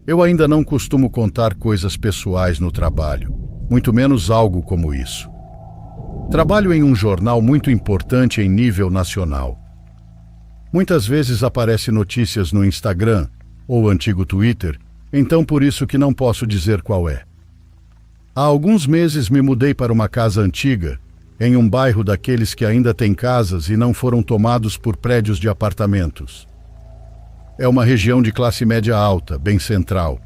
Eu ainda não costumo contar coisas pessoais no trabalho, muito menos algo como isso. Trabalho em um jornal muito importante em nível nacional. Muitas vezes aparecem notícias no Instagram ou antigo Twitter, então por isso que não posso dizer qual é. Há alguns meses me mudei para uma casa antiga, em um bairro daqueles que ainda têm casas e não foram tomados por prédios de apartamentos. É uma região de classe média alta, bem central.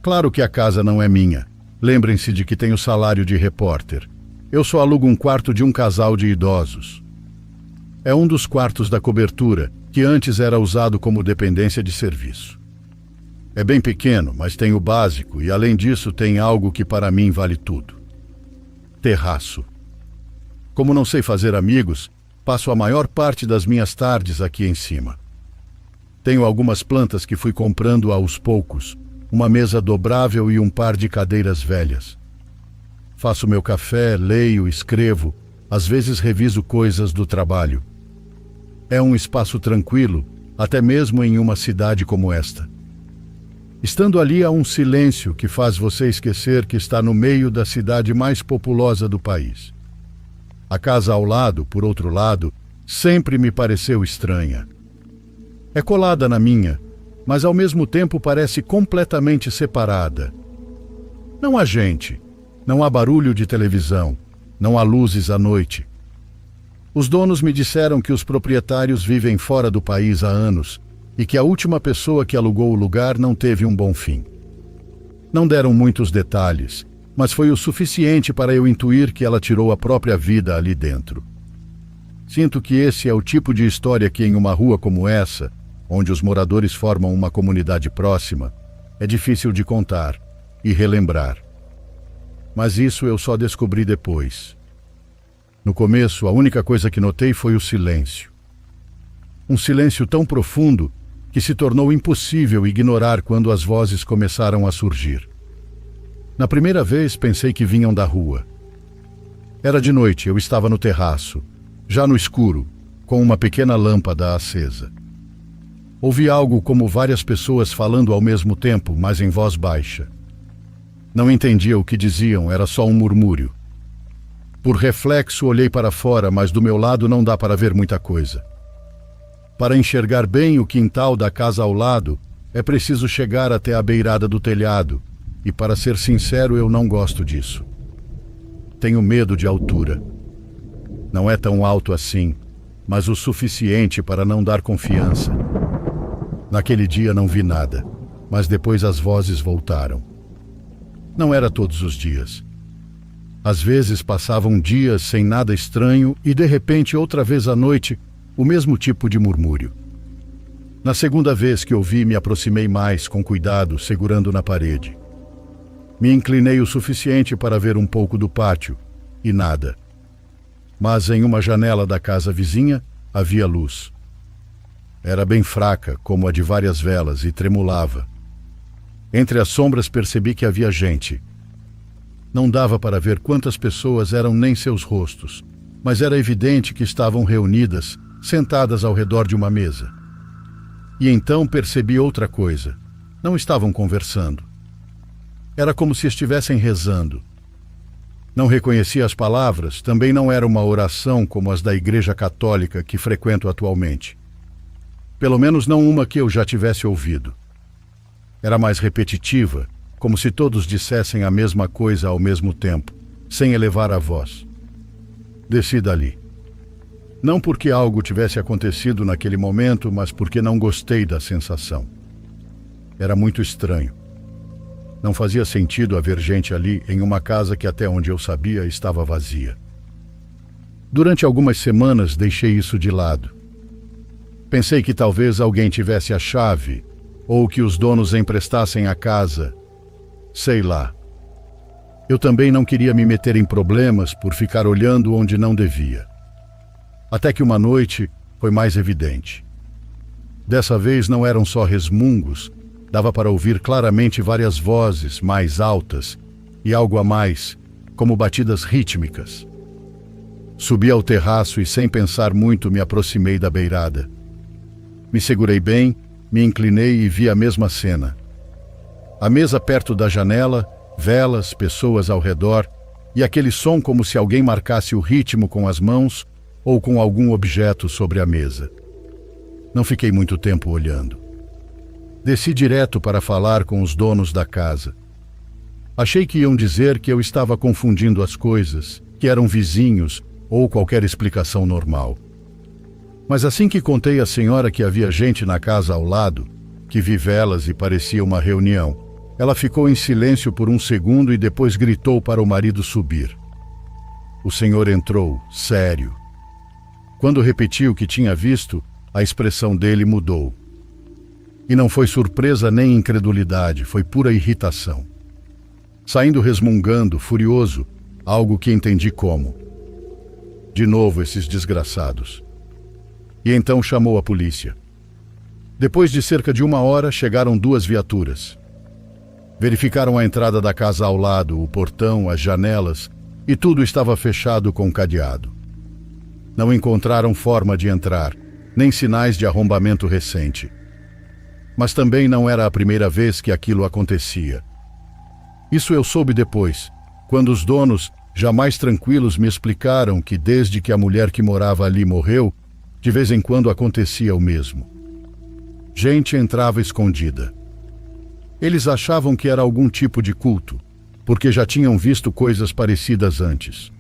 Claro que a casa não é minha. Lembrem-se de que tenho salário de repórter. Eu só alugo um quarto de um casal de idosos. É um dos quartos da cobertura, que antes era usado como dependência de serviço. É bem pequeno, mas tem o básico e, além disso, tem algo que para mim vale tudo. Terraço. Como não sei fazer amigos, passo a maior parte das minhas tardes aqui em cima. Tenho algumas plantas que fui comprando aos poucos, uma mesa dobrável e um par de cadeiras velhas. Faço meu café, leio, escrevo, às vezes reviso coisas do trabalho. É um espaço tranquilo, até mesmo em uma cidade como esta. Estando ali há um silêncio que faz você esquecer que está no meio da cidade mais populosa do país. A casa ao lado, por outro lado, sempre me pareceu estranha. É colada na minha, mas ao mesmo tempo parece completamente separada. Não há gente, não há barulho de televisão, não há luzes à noite. Os donos me disseram que os proprietários vivem fora do país há anos e que a última pessoa que alugou o lugar não teve um bom fim. Não deram muitos detalhes, mas foi o suficiente para eu intuir que ela tirou a própria vida ali dentro. Sinto que esse é o tipo de história que em uma rua como essa, onde os moradores formam uma comunidade próxima, é difícil de contar e relembrar. Mas isso eu só descobri depois. No começo, a única coisa que notei foi o silêncio. Um silêncio tão profundo que se tornou impossível ignorar quando as vozes começaram a surgir. Na primeira vez, pensei que vinham da rua. Era de noite, eu estava no terraço, já no escuro, com uma pequena lâmpada acesa. Ouvi algo como várias pessoas falando ao mesmo tempo, mas em voz baixa. Não entendia o que diziam, era só um murmúrio. Por reflexo, olhei para fora, mas do meu lado não dá para ver muita coisa. Para enxergar bem o quintal da casa ao lado, é preciso chegar até a beirada do telhado, e para ser sincero, eu não gosto disso. Tenho medo de altura. Não é tão alto assim, mas o suficiente para não dar confiança. Naquele dia não vi nada, mas depois as vozes voltaram. Não era todos os dias. Às vezes passavam dias sem nada estranho e de repente outra vez à noite o mesmo tipo de murmúrio. Na segunda vez que ouvi, me aproximei mais, com cuidado, segurando na parede. Me inclinei o suficiente para ver um pouco do pátio, e nada. Mas em uma janela da casa vizinha havia luz. Era bem fraca, como a de várias velas, e tremulava. Entre as sombras percebi que havia gente. Não dava para ver quantas pessoas eram nem seus rostos, mas era evidente que estavam reunidas, sentadas ao redor de uma mesa. E então percebi outra coisa. Não estavam conversando. Era como se estivessem rezando. Não reconhecia as palavras, também não era uma oração como as da Igreja Católica que frequento atualmente. Pelo menos não uma que eu já tivesse ouvido. Era mais repetitiva, como se todos dissessem a mesma coisa ao mesmo tempo, sem elevar a voz. Desci dali. Não porque algo tivesse acontecido naquele momento, mas porque não gostei da sensação. Era muito estranho. Não fazia sentido haver gente ali em uma casa que, até onde eu sabia, estava vazia. Durante algumas semanas deixei isso de lado. Pensei que talvez alguém tivesse a chave, ou que os donos emprestassem a casa. Sei lá. Eu também não queria me meter em problemas por ficar olhando onde não devia. Até que uma noite foi mais evidente. Dessa vez não eram só resmungos, dava para ouvir claramente várias vozes mais altas e algo a mais, como batidas rítmicas. Subi ao terraço e, sem pensar muito, me aproximei da beirada. Me segurei bem, me inclinei e vi a mesma cena. A mesa perto da janela, velas, pessoas ao redor e aquele som como se alguém marcasse o ritmo com as mãos ou com algum objeto sobre a mesa. Não fiquei muito tempo olhando. Desci direto para falar com os donos da casa. Achei que iam dizer que eu estava confundindo as coisas, que eram vizinhos ou qualquer explicação normal. Mas assim que contei à senhora que havia gente na casa ao lado, que vi velas e parecia uma reunião, ela ficou em silêncio por um segundo e depois gritou para o marido subir. O senhor entrou, sério. Quando repeti o que tinha visto, a expressão dele mudou. E não foi surpresa nem incredulidade, foi pura irritação. Saindo resmungando, furioso, algo que entendi como: de novo esses desgraçados. E então chamou a polícia. Depois de cerca de 1 hora, chegaram 2 viaturas. Verificaram a entrada da casa ao lado, o portão, as janelas, e tudo estava fechado com cadeado. Não encontraram forma de entrar, nem sinais de arrombamento recente. Mas também não era a primeira vez que aquilo acontecia. Isso eu soube depois, quando os donos, já mais tranquilos, me explicaram que desde que a mulher que morava ali morreu, de vez em quando acontecia o mesmo. Gente entrava escondida. Eles achavam que era algum tipo de culto, porque já tinham visto coisas parecidas antes.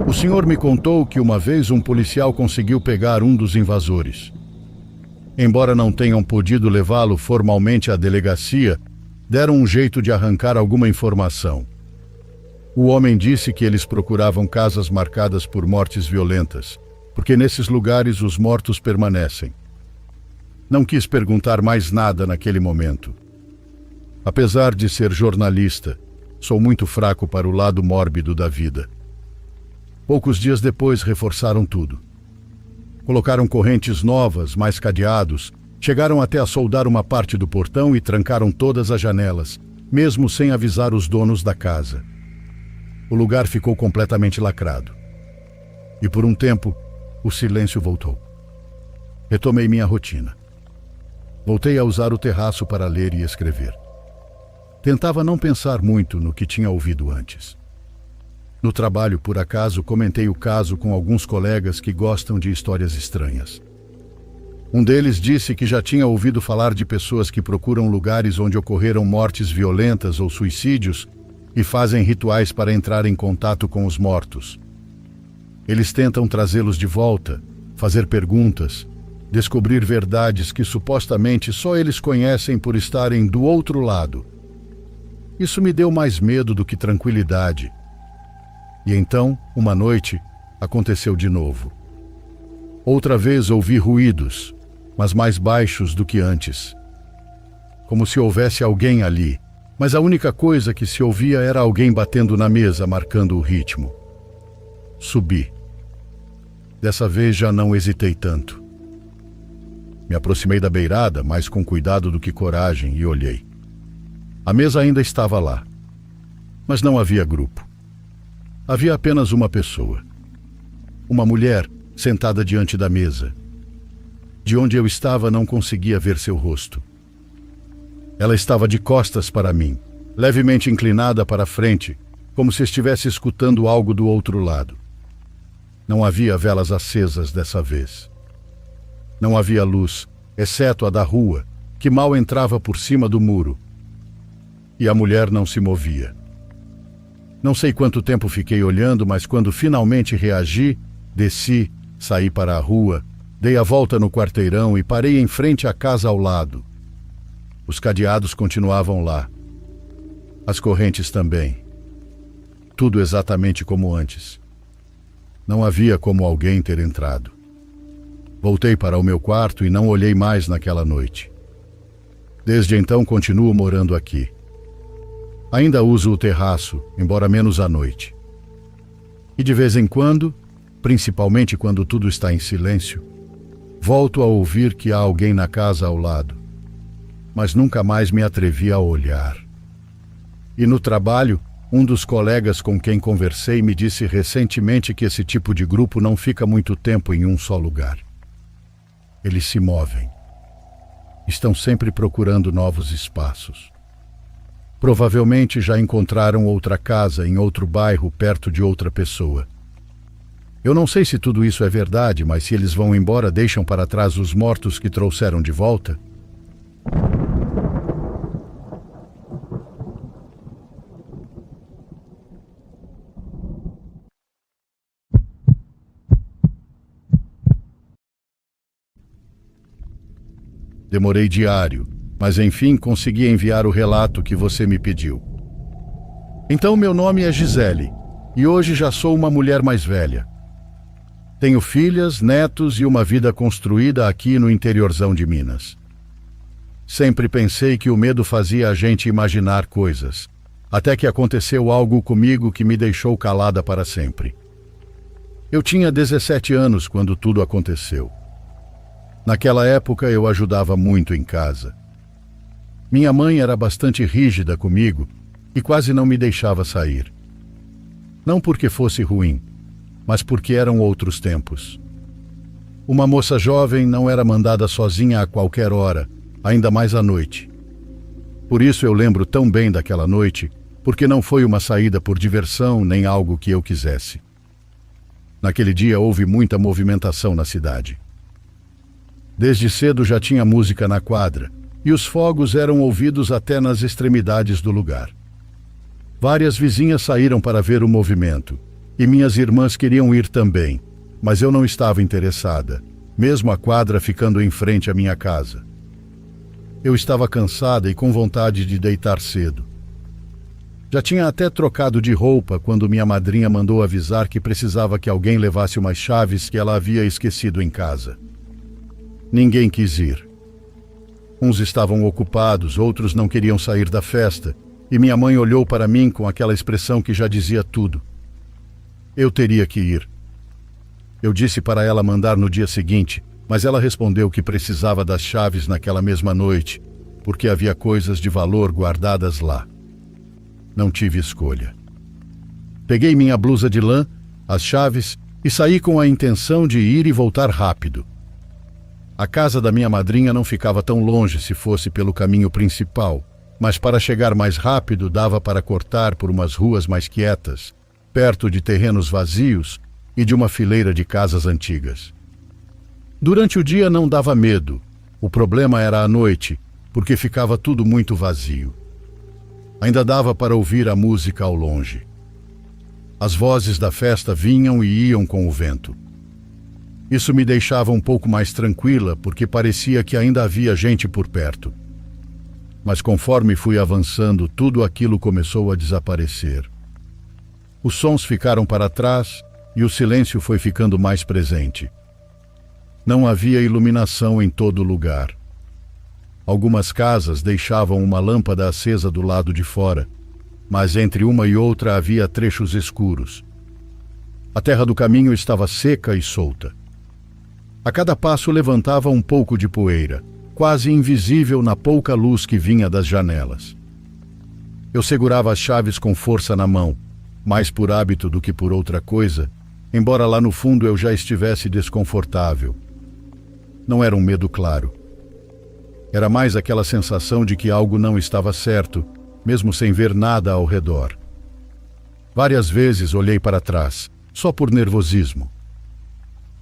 O senhor me contou que uma vez um policial conseguiu pegar um dos invasores. Embora não tenham podido levá-lo formalmente à delegacia, deram um jeito de arrancar alguma informação. O homem disse que eles procuravam casas marcadas por mortes violentas, porque nesses lugares os mortos permanecem. Não quis perguntar mais nada naquele momento. Apesar de ser jornalista, sou muito fraco para o lado mórbido da vida. Poucos dias depois reforçaram tudo. Colocaram correntes novas, mais cadeados, chegaram até a soldar uma parte do portão e trancaram todas as janelas, mesmo sem avisar os donos da casa. O lugar ficou completamente lacrado. E por um tempo, o silêncio voltou. Retomei minha rotina. Voltei a usar o terraço para ler e escrever. Tentava não pensar muito no que tinha ouvido antes. No trabalho, por acaso, comentei o caso com alguns colegas que gostam de histórias estranhas. Um deles disse que já tinha ouvido falar de pessoas que procuram lugares onde ocorreram mortes violentas ou suicídios e fazem rituais para entrar em contato com os mortos. Eles tentam trazê-los de volta, fazer perguntas, descobrir verdades que supostamente só eles conhecem por estarem do outro lado. Isso me deu mais medo do que tranquilidade. E então, uma noite, aconteceu de novo. Outra vez ouvi ruídos, mas mais baixos do que antes. Como se houvesse alguém ali, mas a única coisa que se ouvia era alguém batendo na mesa, marcando o ritmo. Subi. Dessa vez já não hesitei tanto. Me aproximei da beirada, mais com cuidado do que coragem, e olhei. A mesa ainda estava lá, mas não havia grupo. Havia apenas uma pessoa. Uma mulher sentada diante da mesa. De onde eu estava não conseguia ver seu rosto. Ela estava de costas para mim, levemente inclinada para a frente, como se estivesse escutando algo do outro lado. Não havia velas acesas dessa vez. Não havia luz, exceto a da rua, que mal entrava por cima do muro. E a mulher não se movia. Não sei quanto tempo fiquei olhando, mas quando finalmente reagi, desci, saí para a rua, dei a volta no quarteirão e parei em frente à casa ao lado. Os cadeados continuavam lá. As correntes também. Tudo exatamente como antes. Não havia como alguém ter entrado. Voltei para o meu quarto e não olhei mais naquela noite. Desde então continuo morando aqui. Ainda uso o terraço, embora menos à noite. E de vez em quando, principalmente quando tudo está em silêncio, volto a ouvir que há alguém na casa ao lado, mas nunca mais me atrevi a olhar. E no trabalho, um dos colegas com quem conversei me disse recentemente que esse tipo de grupo não fica muito tempo em um só lugar. Eles se movem. Estão sempre procurando novos espaços. Provavelmente já encontraram outra casa em outro bairro perto de outra pessoa. Eu não sei se tudo isso é verdade, mas se eles vão embora, deixam para trás os mortos que trouxeram de volta? Demorei diário, mas enfim consegui enviar o relato que você me pediu. Então, meu nome é Gisele, e hoje já sou uma mulher mais velha. Tenho filhas, netos e uma vida construída aqui no interiorzão de Minas. Sempre pensei que o medo fazia a gente imaginar coisas, até que aconteceu algo comigo que me deixou calada para sempre. Eu tinha 17 anos quando tudo aconteceu. Naquela época eu ajudava muito em casa. Minha mãe era bastante rígida comigo e quase não me deixava sair. Não porque fosse ruim, mas porque eram outros tempos. Uma moça jovem não era mandada sozinha a qualquer hora, ainda mais à noite. Por isso eu lembro tão bem daquela noite, porque não foi uma saída por diversão nem algo que eu quisesse. Naquele dia houve muita movimentação na cidade. Desde cedo já tinha música na quadra, e os fogos eram ouvidos até nas extremidades do lugar. Várias vizinhas saíram para ver o movimento, e minhas irmãs queriam ir também, mas eu não estava interessada, mesmo a quadra ficando em frente à minha casa. Eu estava cansada e com vontade de deitar cedo. Já tinha até trocado de roupa quando minha madrinha mandou avisar que precisava que alguém levasse umas chaves que ela havia esquecido em casa. Ninguém quis ir. Uns estavam ocupados, outros não queriam sair da festa, e minha mãe olhou para mim com aquela expressão que já dizia tudo. Eu teria que ir. Eu disse para ela mandar no dia seguinte, mas ela respondeu que precisava das chaves naquela mesma noite, porque havia coisas de valor guardadas lá. Não tive escolha. Peguei minha blusa de lã, as chaves, e saí com a intenção de ir e voltar rápido. A casa da minha madrinha não ficava tão longe se fosse pelo caminho principal, mas para chegar mais rápido dava para cortar por umas ruas mais quietas, perto de terrenos vazios e de uma fileira de casas antigas. Durante o dia não dava medo, o problema era à noite, porque ficava tudo muito vazio. Ainda dava para ouvir a música ao longe. As vozes da festa vinham e iam com o vento. Isso me deixava um pouco mais tranquila, porque parecia que ainda havia gente por perto. Mas conforme fui avançando, tudo aquilo começou a desaparecer. Os sons ficaram para trás e o silêncio foi ficando mais presente. Não havia iluminação em todo lugar. Algumas casas deixavam uma lâmpada acesa do lado de fora, mas entre uma e outra havia trechos escuros. A terra do caminho estava seca e solta. A cada passo levantava um pouco de poeira, quase invisível na pouca luz que vinha das janelas. Eu segurava as chaves com força na mão, mais por hábito do que por outra coisa, embora lá no fundo eu já estivesse desconfortável. Não era um medo claro. Era mais aquela sensação de que algo não estava certo, mesmo sem ver nada ao redor. Várias vezes olhei para trás, só por nervosismo.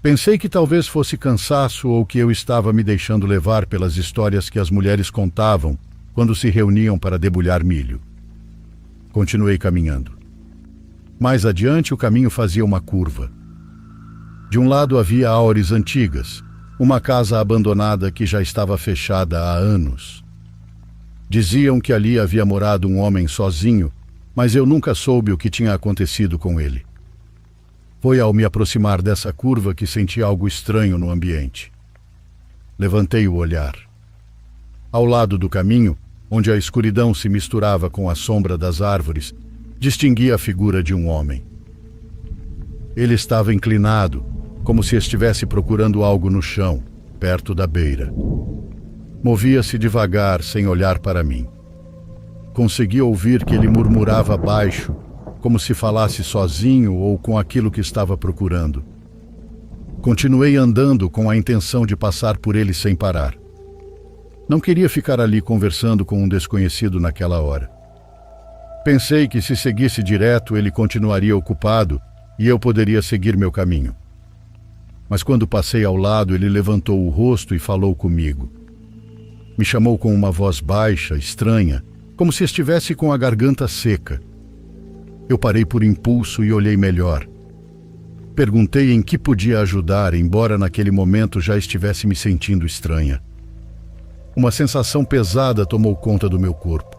Pensei que talvez fosse cansaço ou que eu estava me deixando levar pelas histórias que as mulheres contavam quando se reuniam para debulhar milho. Continuei caminhando. Mais adiante, o caminho fazia uma curva. De um lado havia áureas antigas, uma casa abandonada que já estava fechada há anos. Diziam que ali havia morado um homem sozinho, mas eu nunca soube o que tinha acontecido com ele. Foi ao me aproximar dessa curva que senti algo estranho no ambiente. Levantei o olhar. Ao lado do caminho, onde a escuridão se misturava com a sombra das árvores, distingui a figura de um homem. Ele estava inclinado, como se estivesse procurando algo no chão, perto da beira. Movia-se devagar, sem olhar para mim. Consegui ouvir que ele murmurava baixo, como se falasse sozinho ou com aquilo que estava procurando. Continuei andando com a intenção de passar por ele sem parar. Não queria ficar ali conversando com um desconhecido naquela hora. Pensei que se seguisse direto ele continuaria ocupado e eu poderia seguir meu caminho. Mas quando passei ao lado, ele levantou o rosto e falou comigo. Me chamou com uma voz baixa, estranha, como se estivesse com a garganta seca. Eu parei por impulso e olhei melhor. Perguntei em que podia ajudar, embora naquele momento já estivesse me sentindo estranha. Uma sensação pesada tomou conta do meu corpo.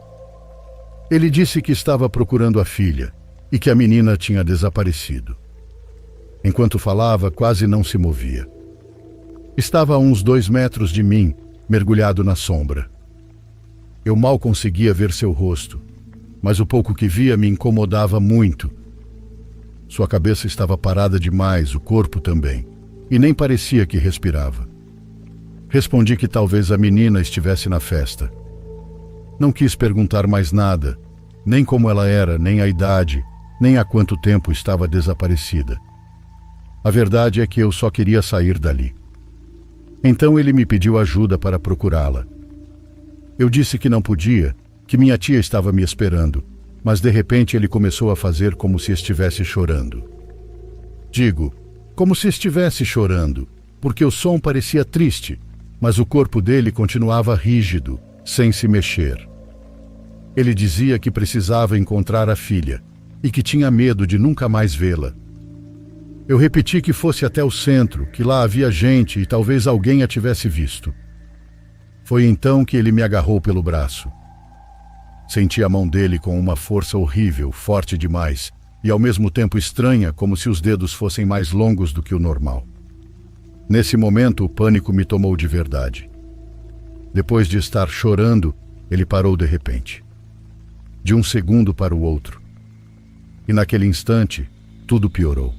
Ele disse que estava procurando a filha e que a menina tinha desaparecido. Enquanto falava, quase não se movia. Estava a uns 2 metros de mim, mergulhado na sombra. Eu mal conseguia ver seu rosto, mas o pouco que via me incomodava muito. Sua cabeça estava parada demais, o corpo também, e nem parecia que respirava. Respondi que talvez a menina estivesse na festa. Não quis perguntar mais nada, nem como ela era, nem a idade, nem há quanto tempo estava desaparecida. A verdade é que eu só queria sair dali. Então ele me pediu ajuda para procurá-la. Eu disse que não podia, que minha tia estava me esperando, mas de repente ele começou a fazer como se estivesse chorando. Digo, como se estivesse chorando, porque o som parecia triste, mas o corpo dele continuava rígido, sem se mexer. Ele dizia que precisava encontrar a filha e que tinha medo de nunca mais vê-la. Eu repeti que fosse até o centro, que lá havia gente e talvez alguém a tivesse visto. Foi então que ele me agarrou pelo braço. Senti a mão dele com uma força horrível, forte demais, e ao mesmo tempo estranha, como se os dedos fossem mais longos do que o normal. Nesse momento, o pânico me tomou de verdade. Depois de estar chorando, ele parou de repente. De um segundo para o outro. E naquele instante, tudo piorou.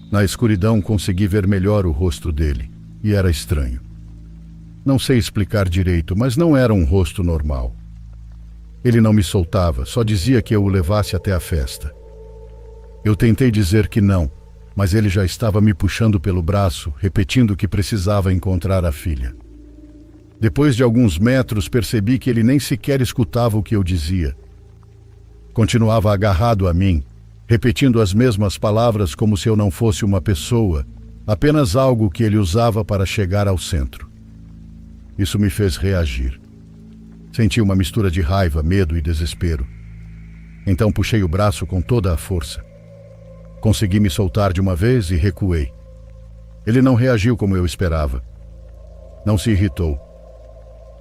Na escuridão consegui ver melhor o rosto dele, e era estranho. Não sei explicar direito, mas não era um rosto normal. Ele não me soltava, só dizia que eu o levasse até a festa. Eu tentei dizer que não, mas ele já estava me puxando pelo braço, repetindo que precisava encontrar a filha. Depois de alguns metros, percebi que ele nem sequer escutava o que eu dizia. Continuava agarrado a mim, repetindo as mesmas palavras como se eu não fosse uma pessoa, apenas algo que ele usava para chegar ao centro. Isso me fez reagir. Senti uma mistura de raiva, medo e desespero. Então puxei o braço com toda a força. Consegui me soltar de uma vez e recuei. Ele não reagiu como eu esperava. Não se irritou.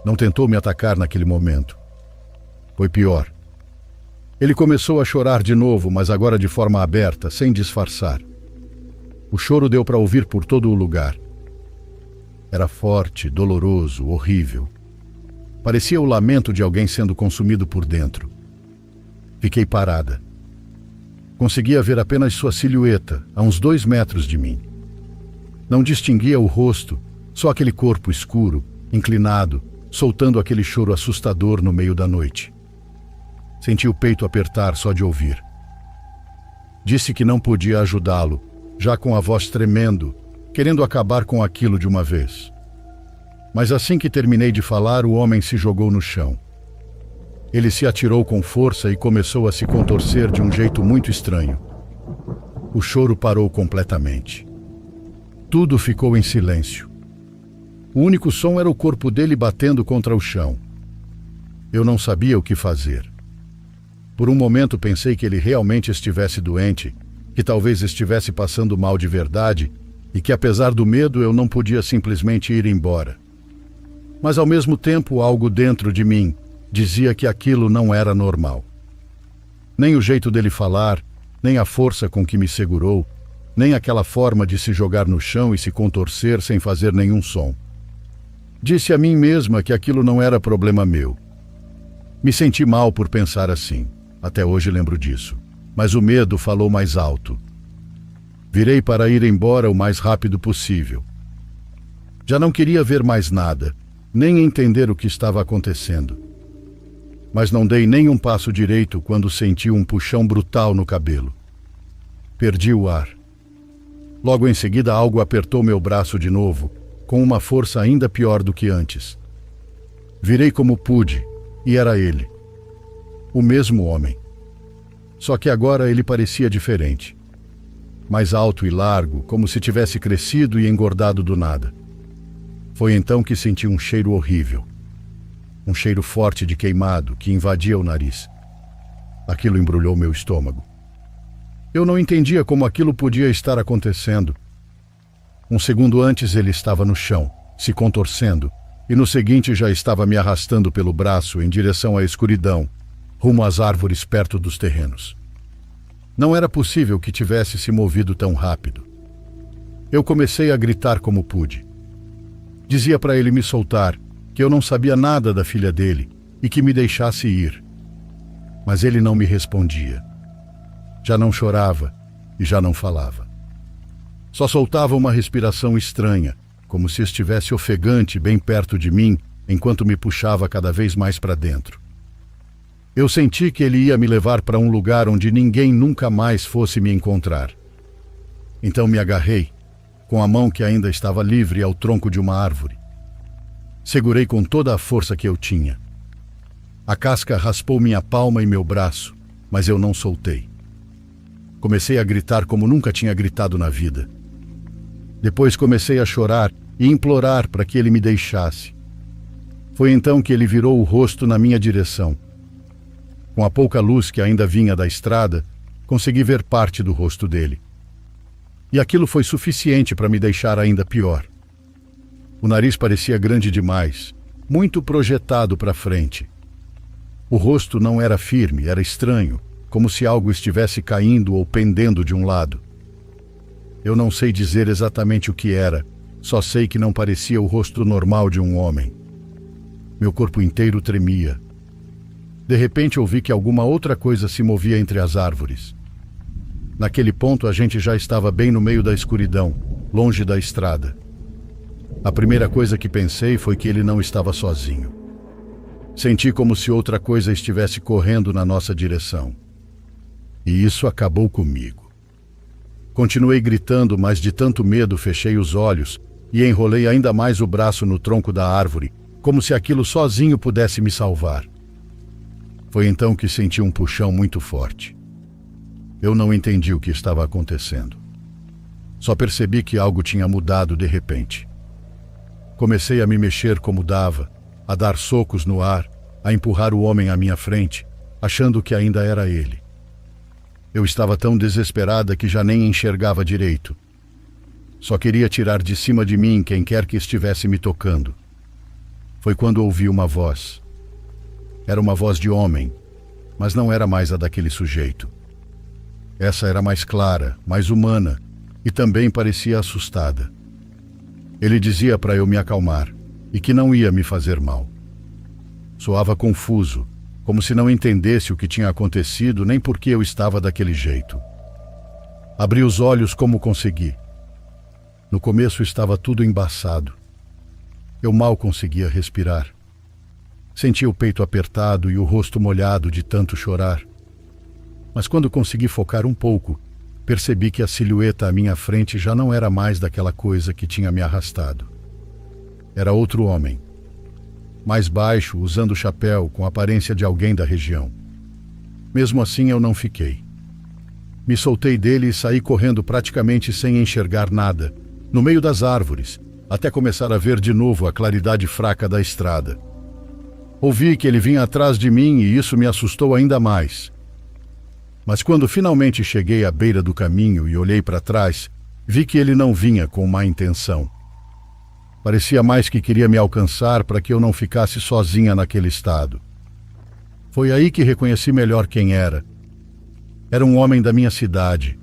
Não tentou me atacar naquele momento. Foi pior. Ele começou a chorar de novo, mas agora de forma aberta, sem disfarçar. O choro deu para ouvir por todo o lugar. Era forte, doloroso, horrível. Parecia o lamento de alguém sendo consumido por dentro. Fiquei parada. Conseguia ver apenas sua silhueta, a uns 2 metros de mim. Não distinguia o rosto, só aquele corpo escuro, inclinado, soltando aquele choro assustador no meio da noite. Senti o peito apertar só de ouvir. Disse que não podia ajudá-lo, já com a voz tremendo, querendo acabar com aquilo de uma vez. Mas assim que terminei de falar, o homem se jogou no chão. Ele se atirou com força e começou a se contorcer de um jeito muito estranho. O choro parou completamente. Tudo ficou em silêncio. O único som era o corpo dele batendo contra o chão. Eu não sabia o que fazer. Por um momento pensei que ele realmente estivesse doente, que talvez estivesse passando mal de verdade e que, apesar do medo, eu não podia simplesmente ir embora. Mas, ao mesmo tempo, algo dentro de mim dizia que aquilo não era normal. Nem o jeito dele falar, nem a força com que me segurou, nem aquela forma de se jogar no chão e se contorcer sem fazer nenhum som. Disse a mim mesma que aquilo não era problema meu. Me senti mal por pensar assim. Até hoje lembro disso. Mas o medo falou mais alto. Virei para ir embora o mais rápido possível. Já não queria ver mais nada, nem entender o que estava acontecendo. Mas não dei nem um passo direito quando senti um puxão brutal no cabelo. Perdi o ar. Logo em seguida, algo apertou meu braço de novo, com uma força ainda pior do que antes. Virei como pude, e era ele. O mesmo homem. Só que agora ele parecia diferente. Mais alto e largo, como se tivesse crescido e engordado do nada. Foi então que senti um cheiro horrível. Um cheiro forte de queimado que invadia o nariz. Aquilo embrulhou meu estômago. Eu não entendia como aquilo podia estar acontecendo. Um segundo antes ele estava no chão, se contorcendo, e no seguinte já estava me arrastando pelo braço em direção à escuridão, rumo às árvores perto dos terrenos. Não era possível que tivesse se movido tão rápido. Eu comecei a gritar como pude. Dizia para ele me soltar, que eu não sabia nada da filha dele e que me deixasse ir. Mas ele não me respondia. Já não chorava e já não falava. Só soltava uma respiração estranha, como se estivesse ofegante bem perto de mim, enquanto me puxava cada vez mais para dentro. Eu senti que ele ia me levar para um lugar onde ninguém nunca mais fosse me encontrar. Então me agarrei, com a mão que ainda estava livre ao tronco de uma árvore. Segurei com toda a força que eu tinha. A casca raspou minha palma e meu braço, mas eu não soltei. Comecei a gritar como nunca tinha gritado na vida. Depois comecei a chorar e implorar para que ele me deixasse. Foi então que ele virou o rosto na minha direção. Com a pouca luz que ainda vinha da estrada, consegui ver parte do rosto dele. E aquilo foi suficiente para me deixar ainda pior. O nariz parecia grande demais, muito projetado para frente. O rosto não era firme, era estranho, como se algo estivesse caindo ou pendendo de um lado. Eu não sei dizer exatamente o que era, só sei que não parecia o rosto normal de um homem. Meu corpo inteiro tremia. De repente ouvi que alguma outra coisa se movia entre as árvores. Naquele ponto a gente já estava bem no meio da escuridão, longe da estrada. A primeira coisa que pensei foi que ele não estava sozinho. Senti como se outra coisa estivesse correndo na nossa direção. E isso acabou comigo. Continuei gritando, mas de tanto medo fechei os olhos e enrolei ainda mais o braço no tronco da árvore, como se aquilo sozinho pudesse me salvar. Foi então que senti um puxão muito forte. Eu não entendi o que estava acontecendo. Só percebi que algo tinha mudado de repente. Comecei a me mexer como dava, a dar socos no ar, a empurrar o homem à minha frente, achando que ainda era ele. Eu estava tão desesperada que já nem enxergava direito. Só queria tirar de cima de mim quem quer que estivesse me tocando. Foi quando ouvi uma voz. Era uma voz de homem, mas não era mais a daquele sujeito. Essa era mais clara, mais humana, e também parecia assustada. Ele dizia para eu me acalmar, e que não ia me fazer mal. Soava confuso, como se não entendesse o que tinha acontecido nem por que eu estava daquele jeito. Abri os olhos como consegui. No começo estava tudo embaçado. Eu mal conseguia respirar. Sentia o peito apertado e o rosto molhado de tanto chorar. Mas quando consegui focar um pouco, percebi que a silhueta à minha frente já não era mais daquela coisa que tinha me arrastado. Era outro homem. Mais baixo, usando chapéu, com a aparência de alguém da região. Mesmo assim, eu não fiquei. Me soltei dele e saí correndo praticamente sem enxergar nada, no meio das árvores, até começar a ver de novo a claridade fraca da estrada. Ouvi que ele vinha atrás de mim e isso me assustou ainda mais. Mas quando finalmente cheguei à beira do caminho e olhei para trás, vi que ele não vinha com má intenção. Parecia mais que queria me alcançar para que eu não ficasse sozinha naquele estado. Foi aí que reconheci melhor quem era. Era um homem da minha cidade.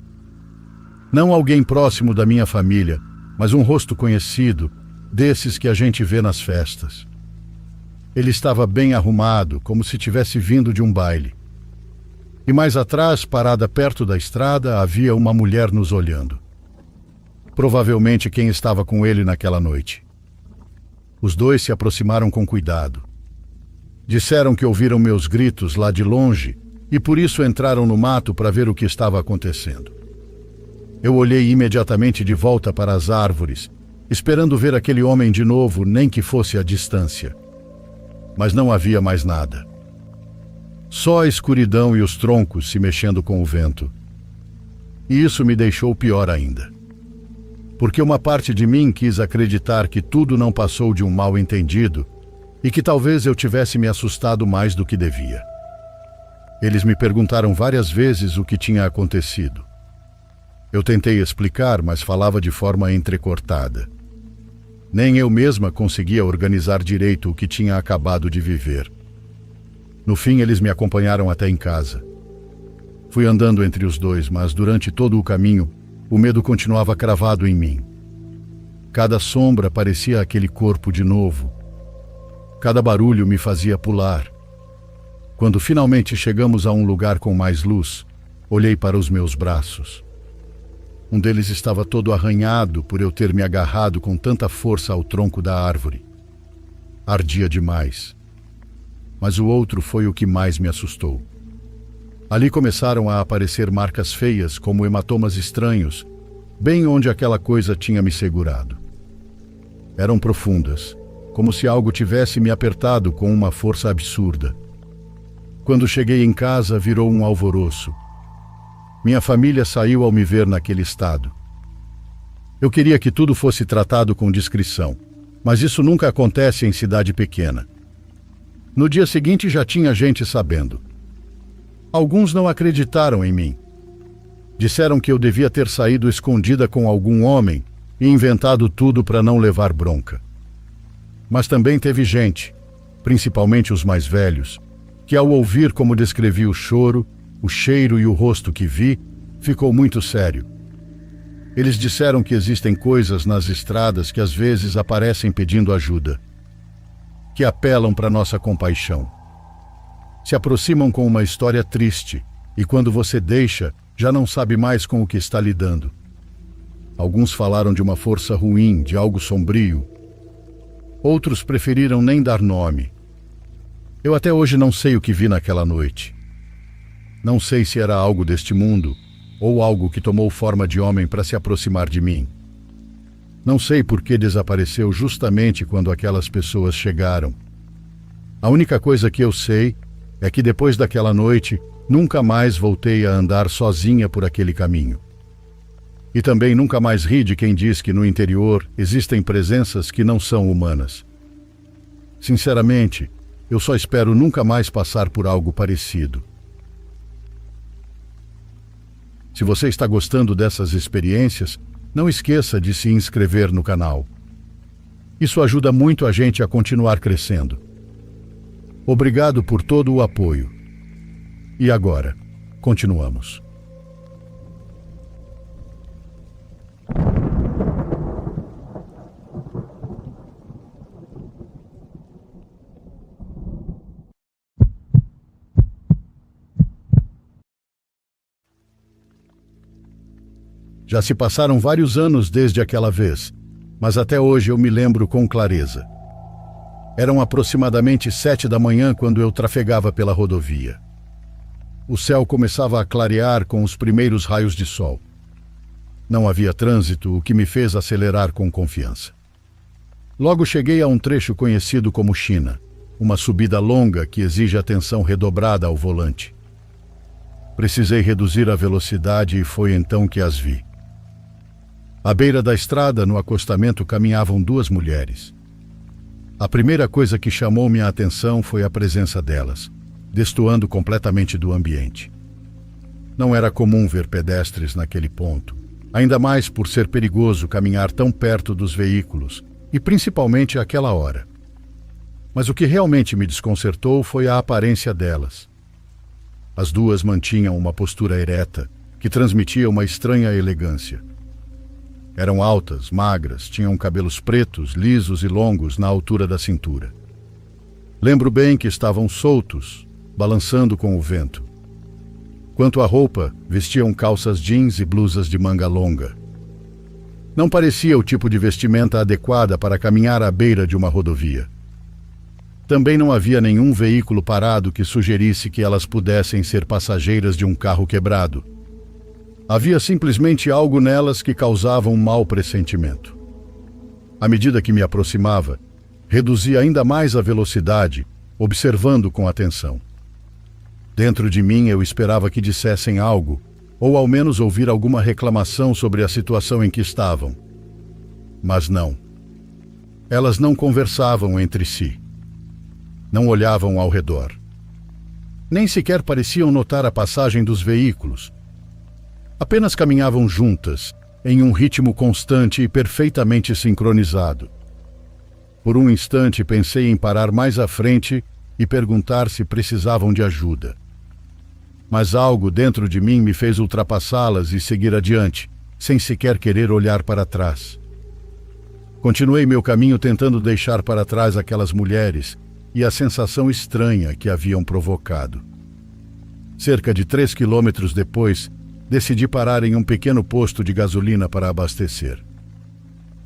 Não alguém próximo da minha família, mas um rosto conhecido, desses que a gente vê nas festas. Ele estava bem arrumado, como se tivesse vindo de um baile. E mais atrás, parada perto da estrada, havia uma mulher nos olhando. Provavelmente quem estava com ele naquela noite. Os dois se aproximaram com cuidado. Disseram que ouviram meus gritos lá de longe e por isso entraram no mato para ver o que estava acontecendo. Eu olhei imediatamente de volta para as árvores, esperando ver aquele homem de novo, nem que fosse à distância. Mas não havia mais nada. Só a escuridão e os troncos se mexendo com o vento. E isso me deixou pior ainda. Porque uma parte de mim quis acreditar que tudo não passou de um mal-entendido e que talvez eu tivesse me assustado mais do que devia. Eles me perguntaram várias vezes o que tinha acontecido. Eu tentei explicar, mas falava de forma entrecortada. Nem eu mesma conseguia organizar direito o que tinha acabado de viver. No fim, eles me acompanharam até em casa. Fui andando entre os dois, mas durante todo o caminho, o medo continuava cravado em mim. Cada sombra parecia aquele corpo de novo. Cada barulho me fazia pular. Quando finalmente chegamos a um lugar com mais luz, olhei para os meus braços. Um deles estava todo arranhado por eu ter me agarrado com tanta força ao tronco da árvore. Ardia demais. Mas o outro foi o que mais me assustou. Ali começaram a aparecer marcas feias, como hematomas estranhos, bem onde aquela coisa tinha me segurado. Eram profundas, como se algo tivesse me apertado com uma força absurda. Quando cheguei em casa, virou um alvoroço. Minha família saiu ao me ver naquele estado. Eu queria que tudo fosse tratado com discrição, mas isso nunca acontece em cidade pequena. No dia seguinte já tinha gente sabendo. Alguns não acreditaram em mim. Disseram que eu devia ter saído escondida com algum homem e inventado tudo para não levar bronca. Mas também teve gente, principalmente os mais velhos, que ao ouvir como descrevi o choro, o cheiro e o rosto que vi, ficou muito sério. Eles disseram que existem coisas nas estradas que às vezes aparecem pedindo ajuda, que apelam para nossa compaixão. Se aproximam com uma história triste e quando você deixa, já não sabe mais com o que está lidando. Alguns falaram de uma força ruim, de algo sombrio. Outros preferiram nem dar nome. Eu até hoje não sei o que vi naquela noite. Não sei se era algo deste mundo ou algo que tomou forma de homem para se aproximar de mim. Não sei por que desapareceu justamente quando aquelas pessoas chegaram. A única coisa que eu sei é que depois daquela noite, nunca mais voltei a andar sozinha por aquele caminho. E também nunca mais ri de quem diz que no interior existem presenças que não são humanas. Sinceramente, eu só espero nunca mais passar por algo parecido. Se você está gostando dessas experiências, não esqueça de se inscrever no canal. Isso ajuda muito a gente a continuar crescendo. Obrigado por todo o apoio. E agora, continuamos. Já se passaram vários anos desde aquela vez, mas até hoje eu me lembro com clareza. Eram aproximadamente 7 da manhã quando eu trafegava pela rodovia. O céu começava a clarear com os primeiros raios de sol. Não havia trânsito, o que me fez acelerar com confiança. Logo cheguei a um trecho conhecido como China, uma subida longa que exige atenção redobrada ao volante. Precisei reduzir a velocidade e foi então que as vi. À beira da estrada, no acostamento, caminhavam 2 mulheres. A primeira coisa que chamou minha atenção foi a presença delas, destoando completamente do ambiente. Não era comum ver pedestres naquele ponto, ainda mais por ser perigoso caminhar tão perto dos veículos, e principalmente àquela hora. Mas o que realmente me desconcertou foi a aparência delas. As 2 mantinham uma postura ereta, que transmitia uma estranha elegância. Eram altas, magras, tinham cabelos pretos, lisos e longos na altura da cintura. Lembro bem que estavam soltos, balançando com o vento. Quanto à roupa, vestiam calças jeans e blusas de manga longa. Não parecia o tipo de vestimenta adequada para caminhar à beira de uma rodovia. Também não havia nenhum veículo parado que sugerisse que elas pudessem ser passageiras de um carro quebrado. Havia simplesmente algo nelas que causava um mau pressentimento. À medida que me aproximava, reduzia ainda mais a velocidade, observando com atenção. Dentro de mim eu esperava que dissessem algo, ou ao menos ouvir alguma reclamação sobre a situação em que estavam. Mas não. Elas não conversavam entre si. Não olhavam ao redor. Nem sequer pareciam notar a passagem dos veículos. Apenas caminhavam juntas, em um ritmo constante e perfeitamente sincronizado. Por um instante pensei em parar mais à frente e perguntar se precisavam de ajuda. Mas algo dentro de mim me fez ultrapassá-las e seguir adiante, sem sequer querer olhar para trás. Continuei meu caminho tentando deixar para trás aquelas mulheres e a sensação estranha que haviam provocado. Cerca de 3 quilômetros depois, decidi parar em um pequeno posto de gasolina para abastecer.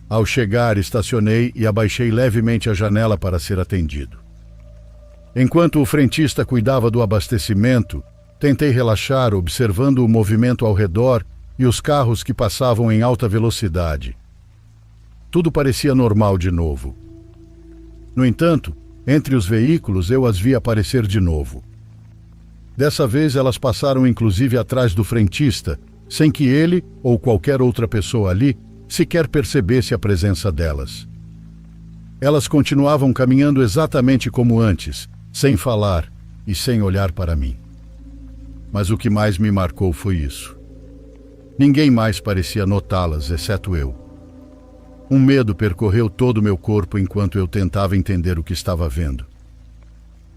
Ao chegar, estacionei e abaixei levemente a janela para ser atendido. Enquanto o frentista cuidava do abastecimento, tentei relaxar observando o movimento ao redor e os carros que passavam em alta velocidade. Tudo parecia normal de novo. No entanto, entre os veículos eu as vi aparecer de novo. Dessa vez elas passaram inclusive atrás do frentista, sem que ele ou qualquer outra pessoa ali sequer percebesse a presença delas. Elas continuavam caminhando exatamente como antes, sem falar e sem olhar para mim. Mas o que mais me marcou foi isso. Ninguém mais parecia notá-las, exceto eu. Um medo percorreu todo o meu corpo enquanto eu tentava entender o que estava vendo.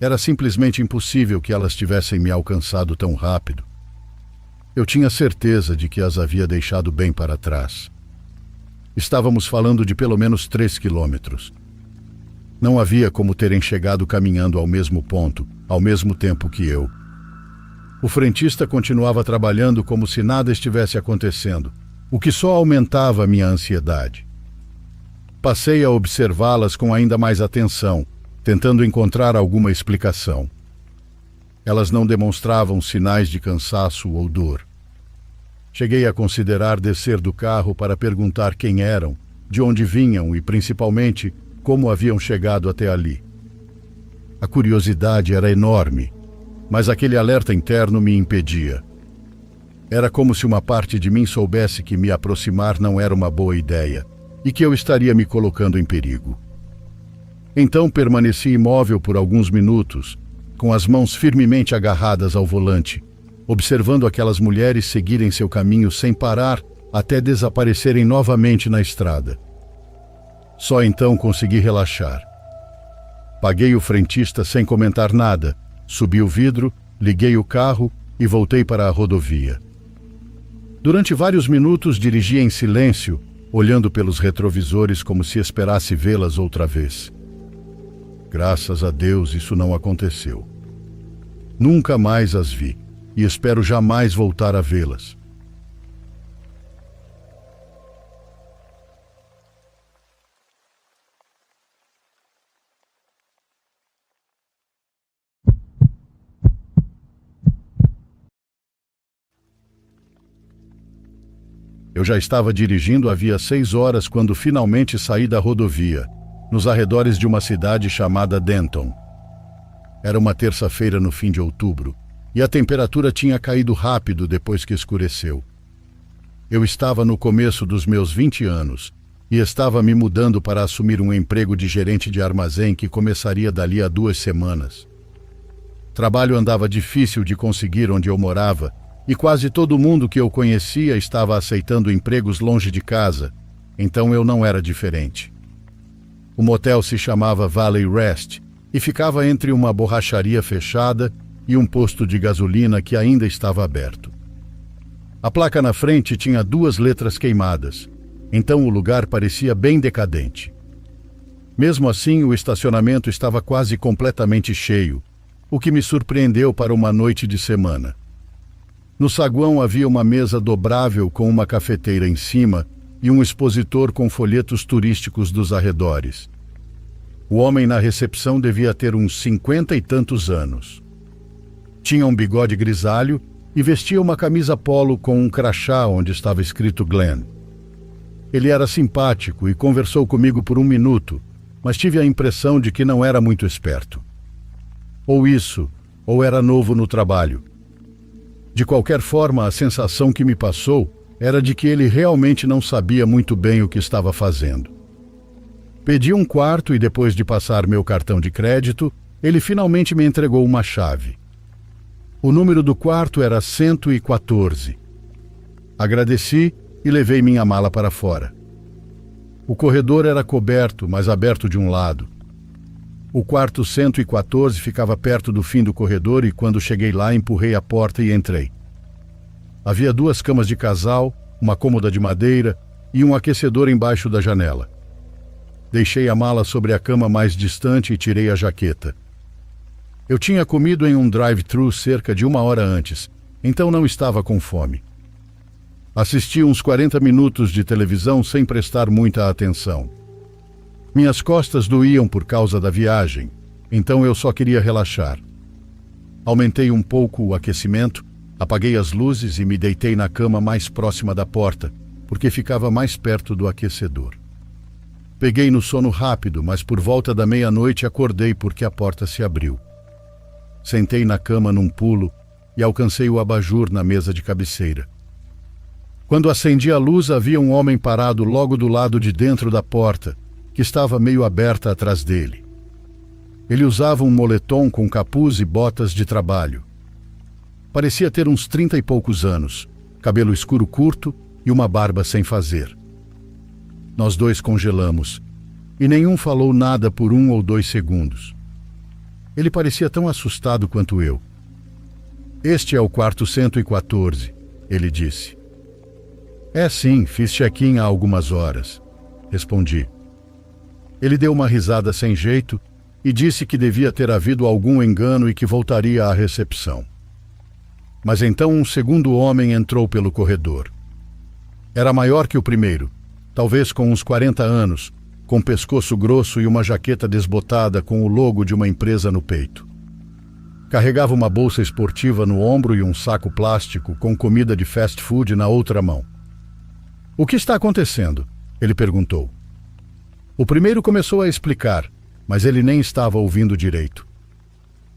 Era simplesmente impossível que elas tivessem me alcançado tão rápido. Eu tinha certeza de que as havia deixado bem para trás. Estávamos falando de pelo menos 3 quilômetros. Não havia como terem chegado caminhando ao mesmo ponto, ao mesmo tempo que eu. O frentista continuava trabalhando como se nada estivesse acontecendo, o que só aumentava a minha ansiedade. Passei a observá-las com ainda mais atenção, tentando encontrar alguma explicação. Elas não demonstravam sinais de cansaço ou dor. Cheguei a considerar descer do carro para perguntar quem eram, de onde vinham e, principalmente, como haviam chegado até ali. A curiosidade era enorme, mas aquele alerta interno me impedia. Era como se uma parte de mim soubesse que me aproximar não era uma boa ideia e que eu estaria me colocando em perigo. Então permaneci imóvel por alguns minutos, com as mãos firmemente agarradas ao volante, observando aquelas mulheres seguirem seu caminho sem parar até desaparecerem novamente na estrada. Só então consegui relaxar. Paguei o frentista sem comentar nada, subi o vidro, liguei o carro e voltei para a rodovia. Durante vários minutos dirigi em silêncio, olhando pelos retrovisores como se esperasse vê-las outra vez. Graças a Deus isso não aconteceu. Nunca mais as vi e espero jamais voltar a vê-las. Eu já estava dirigindo havia 6 horas quando finalmente saí da rodovia, nos arredores de uma cidade chamada Denton. Era uma terça-feira no fim de outubro, e a temperatura tinha caído rápido depois que escureceu. Eu estava no começo dos meus 20 anos, e estava me mudando para assumir um emprego de gerente de armazém que começaria dali a 2 semanas. Trabalho andava difícil de conseguir onde eu morava, e quase todo mundo que eu conhecia estava aceitando empregos longe de casa, então eu não era diferente. O motel se chamava Valley Rest e ficava entre uma borracharia fechada e um posto de gasolina que ainda estava aberto. A placa na frente tinha 2 letras queimadas, então o lugar parecia bem decadente. Mesmo assim, o estacionamento estava quase completamente cheio, o que me surpreendeu para uma noite de semana. No saguão havia uma mesa dobrável com uma cafeteira em cima e um expositor com folhetos turísticos dos arredores. O homem na recepção devia ter uns 50 e tantos anos. Tinha um bigode grisalho e vestia uma camisa polo com um crachá onde estava escrito Glenn. Ele era simpático e conversou comigo por 1 minuto, mas tive a impressão de que não era muito esperto. Ou isso, ou era novo no trabalho. De qualquer forma, a sensação que me passou era de que ele realmente não sabia muito bem o que estava fazendo. Pedi um quarto e depois de passar meu cartão de crédito, ele finalmente me entregou uma chave. O número do quarto era 114. Agradeci e levei minha mala para fora. O corredor era coberto, mas aberto de um lado. O quarto 114 ficava perto do fim do corredor e quando cheguei lá empurrei a porta e entrei. Havia 2 camas de casal, uma cômoda de madeira e um aquecedor embaixo da janela. Deixei a mala sobre a cama mais distante e tirei a jaqueta. Eu tinha comido em um drive-thru cerca de 1 hora antes, então não estava com fome. Assisti uns 40 minutos de televisão sem prestar muita atenção. Minhas costas doíam por causa da viagem, então eu só queria relaxar. Aumentei um pouco o aquecimento, apaguei as luzes e me deitei na cama mais próxima da porta, porque ficava mais perto do aquecedor. Peguei no sono rápido, mas por volta da meia-noite acordei porque a porta se abriu. Sentei na cama num pulo e alcancei o abajur na mesa de cabeceira. Quando acendi a luz, havia um homem parado logo do lado de dentro da porta, que estava meio aberta atrás dele. Ele usava um moletom com capuz e botas de trabalho. Parecia ter uns 30 e poucos anos, cabelo escuro curto e uma barba sem fazer. Nós dois congelamos, e nenhum falou nada por 1 ou 2 segundos. Ele parecia tão assustado quanto eu. "Este é o quarto 114, ele disse. "É sim, fiz check-in há algumas horas", respondi. Ele deu uma risada sem jeito e disse que devia ter havido algum engano e que voltaria à recepção. Mas então um segundo homem entrou pelo corredor. Era maior que o primeiro, talvez com uns 40 anos, com pescoço grosso e uma jaqueta desbotada com o logo de uma empresa no peito. Carregava uma bolsa esportiva no ombro e um saco plástico com comida de fast food na outra mão. "O que está acontecendo?", ele perguntou. O primeiro começou a explicar, mas ele nem estava ouvindo direito.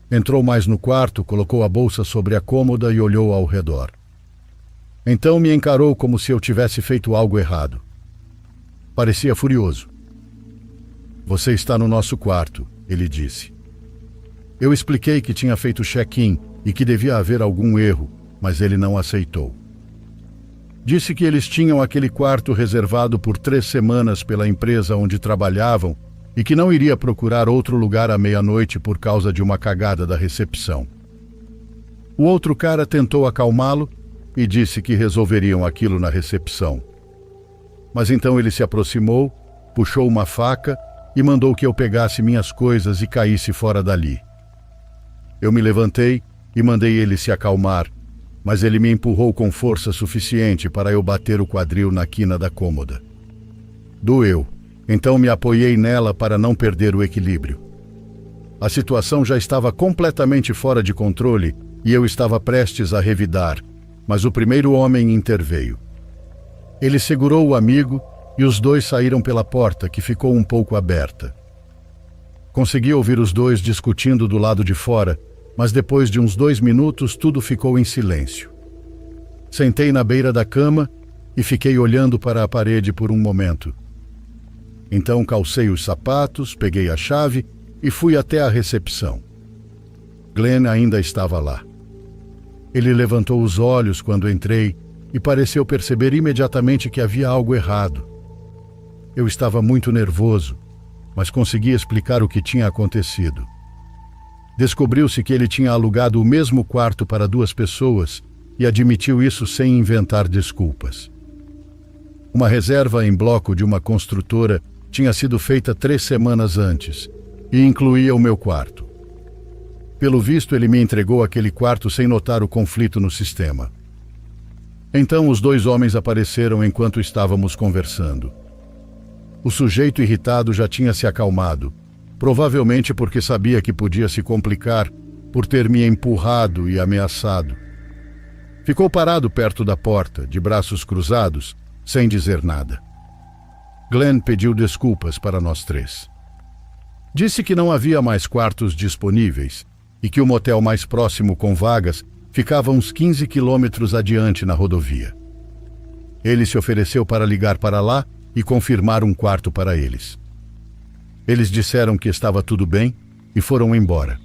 Entrou mais no quarto, colocou a bolsa sobre a cômoda e olhou ao redor. Então me encarou como se eu tivesse feito algo errado. Parecia furioso. "Você está no nosso quarto", ele disse. Eu expliquei que tinha feito check-in e que devia haver algum erro, mas ele não aceitou. Disse que eles tinham aquele quarto reservado por 3 semanas pela empresa onde trabalhavam e que não iria procurar outro lugar à meia-noite por causa de uma cagada da recepção. O outro cara tentou acalmá-lo e disse que resolveriam aquilo na recepção. Mas então ele se aproximou, puxou uma faca e mandou que eu pegasse minhas coisas e caísse fora dali. Eu me levantei e mandei ele se acalmar, mas ele me empurrou com força suficiente para eu bater o quadril na quina da cômoda. Doeu, então me apoiei nela para não perder o equilíbrio. A situação já estava completamente fora de controle e eu estava prestes a revidar, mas o primeiro homem interveio. Ele segurou o amigo e os dois saíram pela porta, que ficou um pouco aberta. Consegui ouvir os dois discutindo do lado de fora, mas depois de uns 2 minutos tudo ficou em silêncio. Sentei na beira da cama e fiquei olhando para a parede por um momento. Então calcei os sapatos, peguei a chave e fui até a recepção. Glenn ainda estava lá. Ele levantou os olhos quando entrei e pareceu perceber imediatamente que havia algo errado. Eu estava muito nervoso, mas consegui explicar o que tinha acontecido. Descobriu-se que ele tinha alugado o mesmo quarto para 2 pessoas e admitiu isso sem inventar desculpas. Uma reserva em bloco de uma construtora tinha sido feita 3 semanas antes e incluía o meu quarto. Pelo visto, ele me entregou aquele quarto sem notar o conflito no sistema. Então os 2 homens apareceram enquanto estávamos conversando. O sujeito irritado já tinha se acalmado, provavelmente porque sabia que podia se complicar por ter me empurrado e ameaçado. Ficou parado perto da porta, de braços cruzados, sem dizer nada. Glenn pediu desculpas para nós 3. Disse que não havia mais quartos disponíveis e que o motel mais próximo com vagas ficava uns 15 quilômetros adiante na rodovia. Ele se ofereceu para ligar para lá e confirmar um quarto para eles. Eles disseram que estava tudo bem e foram embora.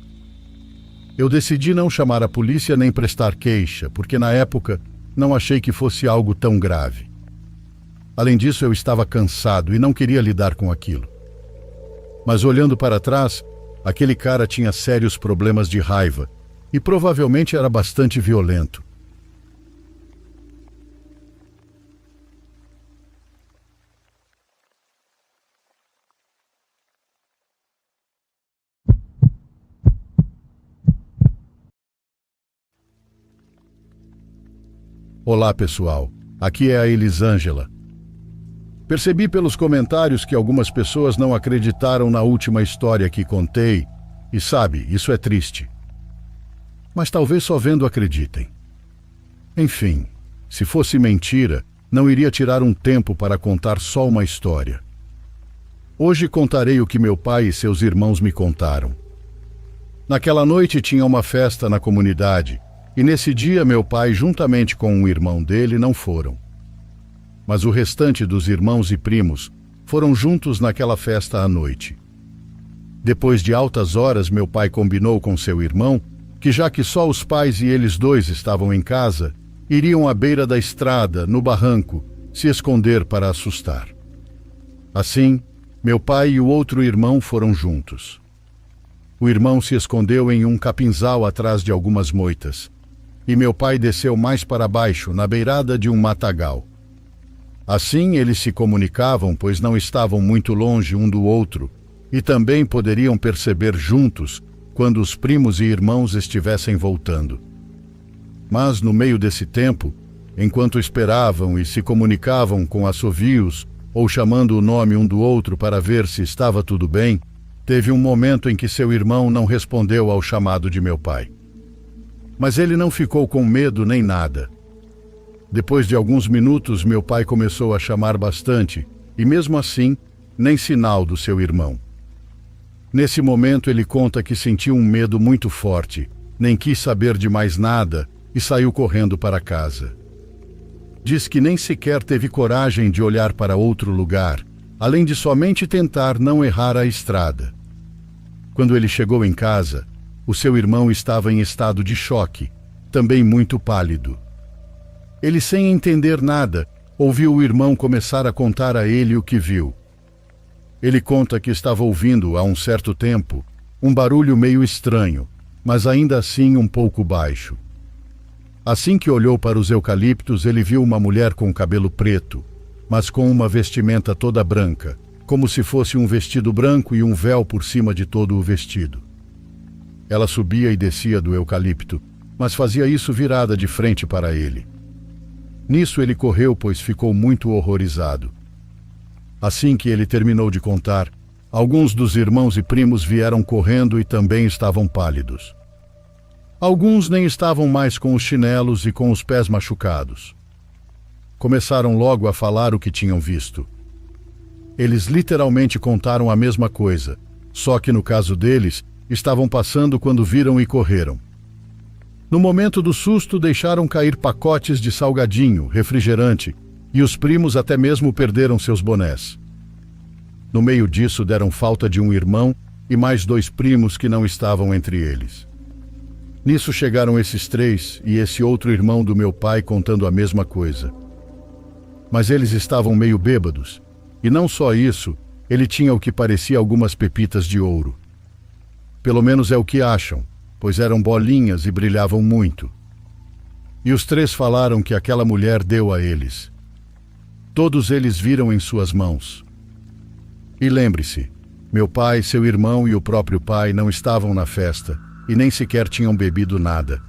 Eu decidi não chamar a polícia nem prestar queixa, porque na época não achei que fosse algo tão grave. Além disso, eu estava cansado e não queria lidar com aquilo. Mas olhando para trás, aquele cara tinha sérios problemas de raiva e provavelmente era bastante violento. Olá, pessoal. Aqui é a Elisângela. Percebi pelos comentários que algumas pessoas não acreditaram na última história que contei, e sabe, isso é triste. Mas talvez só vendo acreditem. Enfim, se fosse mentira, não iria tirar um tempo para contar só uma história. Hoje contarei o que meu pai e seus irmãos me contaram. Naquela noite tinha uma festa na comunidade, e nesse dia meu pai, juntamente com um irmão dele, não foram. Mas o restante dos irmãos e primos foram juntos naquela festa à noite. Depois de altas horas, meu pai combinou com seu irmão que, já que só os pais e eles dois estavam em casa, iriam à beira da estrada, no barranco, se esconder para assustar. Assim, meu pai e o outro irmão foram juntos. O irmão se escondeu em um capinzal atrás de algumas moitas, e meu pai desceu mais para baixo, na beirada de um matagal. Assim eles se comunicavam, pois não estavam muito longe um do outro, e também poderiam perceber juntos quando os primos e irmãos estivessem voltando. Mas no meio desse tempo, enquanto esperavam e se comunicavam com assovios ou chamando o nome um do outro para ver se estava tudo bem, teve um momento em que seu irmão não respondeu ao chamado de meu pai. Mas ele não ficou com medo nem nada. Depois de alguns minutos, meu pai começou a chamar bastante, e mesmo assim, nem sinal do seu irmão. Nesse momento, ele conta que sentiu um medo muito forte, nem quis saber de mais nada e saiu correndo para casa. Diz que nem sequer teve coragem de olhar para outro lugar, além de somente tentar não errar a estrada. Quando ele chegou em casa, o seu irmão estava em estado de choque, também muito pálido. Ele, sem entender nada, ouviu o irmão começar a contar a ele o que viu. Ele conta que estava ouvindo, há um certo tempo, um barulho meio estranho, mas ainda assim um pouco baixo. Assim que olhou para os eucaliptos, ele viu uma mulher com cabelo preto, mas com uma vestimenta toda branca, como se fosse um vestido branco e um véu por cima de todo o vestido. Ela subia e descia do eucalipto, mas fazia isso virada de frente para ele. Nisso ele correu, pois ficou muito horrorizado. Assim que ele terminou de contar, alguns dos irmãos e primos vieram correndo e também estavam pálidos. Alguns nem estavam mais com os chinelos e com os pés machucados. Começaram logo a falar o que tinham visto. Eles literalmente contaram a mesma coisa, só que no caso deles, estavam passando quando viram e correram. No momento do susto, deixaram cair pacotes de salgadinho, refrigerante, e os primos até mesmo perderam seus bonés. No meio disso, deram falta de um irmão e mais 2 primos que não estavam entre eles. Nisso chegaram esses 3 e esse outro irmão do meu pai contando a mesma coisa. Mas eles estavam meio bêbados, e não só isso, ele tinha o que parecia algumas pepitas de ouro. Pelo menos é o que acham, pois eram bolinhas e brilhavam muito. E os 3 falaram que aquela mulher deu a eles. Todos eles viram em suas mãos. E lembre-se, meu pai, seu irmão e o próprio pai não estavam na festa e nem sequer tinham bebido nada.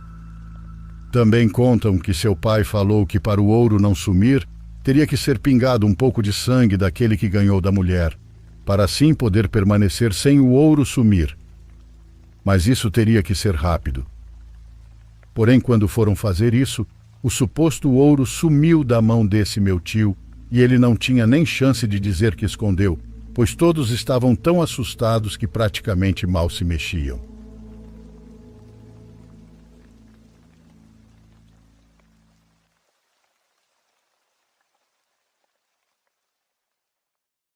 Também contam que seu pai falou que para o ouro não sumir, teria que ser pingado um pouco de sangue daquele que ganhou da mulher, para assim poder permanecer sem o ouro sumir. Mas isso teria que ser rápido. Porém, quando foram fazer isso, o suposto ouro sumiu da mão desse meu tio e ele não tinha nem chance de dizer que escondeu, pois todos estavam tão assustados que praticamente mal se mexiam.